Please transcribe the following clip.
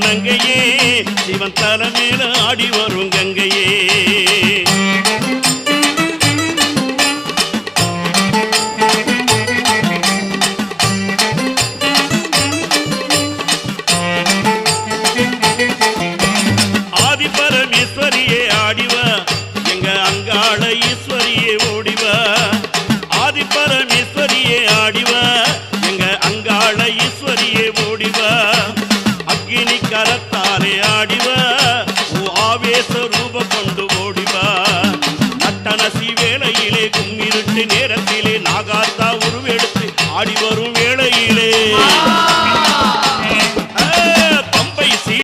நங்கையே சிவன் தலை மேல ஆடி வரும் கங்கையே ஆதி பரமேஸ்வரியே ஆடிவா எங்க அங்காள ஈஸ்வரியே ஓடிவா ஆதி பரமேஸ்வரியே ஆடிவா எங்க அங்காள ஈஸ்வரியே ஓடிவா அக்கினி கரத்தாலே